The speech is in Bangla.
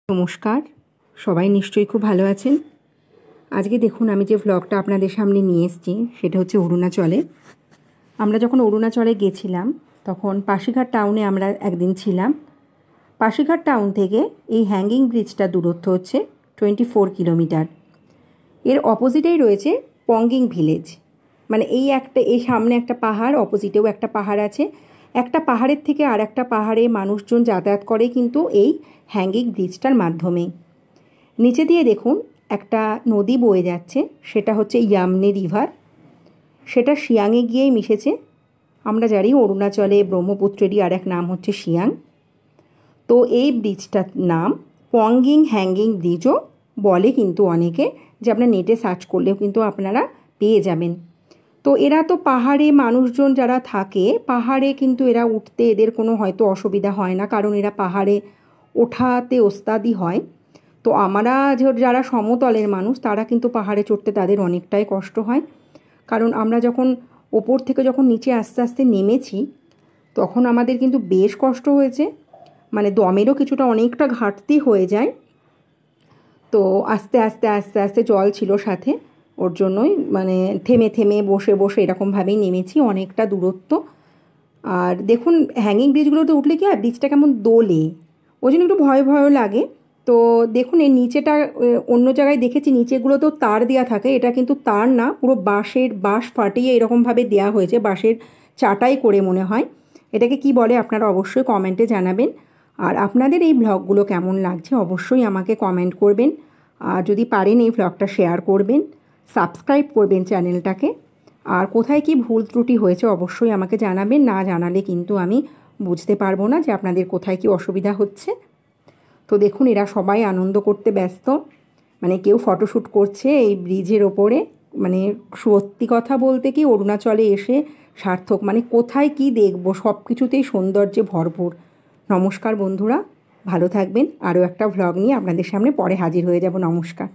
নমস্কার, সবাই নিশ্চয়ই খুব ভালো আছেন। আজকে দেখুন আমি যে ভ্লগটা আপনাদের সামনে নিয়ে এসেছি সেটা হচ্ছে অরুণাচলে। আমরা যখন অরুণাচলে গেছিলাম তখন পাশিঘাট টাউনে আমরা একদিন ছিলাম। পাশিঘাট টাউন থেকে এই হ্যাঙ্গিং ব্রিজটা দূরত্ব হচ্ছে 24 কিলোমিটার। এর অপোজিটেই রয়েছে পঙ্গিং ভিলেজ, মানে এই সামনে একটা পাহাড়, অপোজিটেও একটা পাহাড় আছে। একটা পাহাড়ের থেকে আর একটা পাহাড়ে মানুষজন যাতায়াত করে কিন্তু এই হ্যাঙ্গিং ব্রিজটার মাধ্যমে। নিচে দিয়ে দেখুন একটা নদী বয়ে যাচ্ছে, সেটা হচ্ছে ইয়ামনে রিভার। সেটা সিয়াংয়ে গিয়েই মিশেছে। আমরা জানি অরুণাচলে ব্রহ্মপুত্রেরই আর এক নাম হচ্ছে সিয়াং। তো এই ব্রিজটার নাম পঙ্গিং হ্যাঙ্গিং ব্রিজও বলে কিন্তু অনেকে, যে আপনার নেটে সার্চ করলেও কিন্তু আপনারা পেয়ে যাবেন। তো এরা তো পাহাড়ে মানুষজন যারা থাকে, পাহাড়ে কিন্তু এরা উঠতে এদের কোনো হয়তো অসুবিধা হয় না, কারণ এরা পাহাড়ে ওঠাতে ওস্তাদি হয়। তো আমরা যারা সমতলের মানুষ তারা কিন্তু পাহাড়ে চড়তে তাদের অনেকটাই কষ্ট হয়, কারণ আমরা যখন ওপর থেকে যখন নিচে আস্তে আস্তে নেমেছি তখন আমাদের কিন্তু বেশ কষ্ট হয়েছে, মানে দমেরও কিছুটা অনেকটা ঘাটতি হয়ে যায়। তো আস্তে আস্তে আস্তে আস্তে জল ছিল সাথে, ওর জন্যই মানে থেমে থেমে বসে বসে এরকমভাবেই নেমেছি অনেকটা দূরত্ব। আর দেখুন হ্যাঙ্গিং ব্রিজগুলোতে উঠলে কি হয়, ব্রিজটা কেমন দোলে, ওই জন্য একটু ভয় ভয়ও লাগে। তো দেখুন এর নিচেটা অন্য জায়গায় দেখেছি নিচেগুলোতেও তার দেওয়া থাকে, এটা কিন্তু তার না, পুরো বাঁশ ফাটিয়ে এরকমভাবে দেওয়া হয়েছে, বাঁশের চাটাই করে মনে হয়। এটাকে কি বলে আপনারা অবশ্যই কমেন্টে জানাবেন। আর আপনাদের এই ভ্লগগুলো কেমন লাগছে অবশ্যই আমাকে কমেন্ট করবেন। আর যদি পারেন এই ভ্লগটা শেয়ার করবেন, সাবস্ক্রাইব করবেন চ্যানেলটাকে। আর কোথায় কি ভুল ত্রুটি হয়েছে অবশ্যই আমাকে জানাবেন, না জানালে কিন্তু আমি বুঝতে পারবো না যে আপনাদের কোথায় কি অসুবিধা হচ্ছে। তো দেখুন এরা সবাই আনন্দ করতে ব্যস্ত, মানে কেউ ফটোশ্যুট করছে এই ব্রিজের ওপরে। মানে সত্যি কথা বলতে কি অরুণাচলে এসে সার্থক, মানে কোথায় কি দেখবো, সব কিছুতেই সৌন্দর্যে ভরপুর। নমস্কার বন্ধুরা, ভালো থাকবেন। আরও একটা ভ্লগ নিয়ে আপনাদের সামনে পরে হাজির হয়ে যাব। নমস্কার।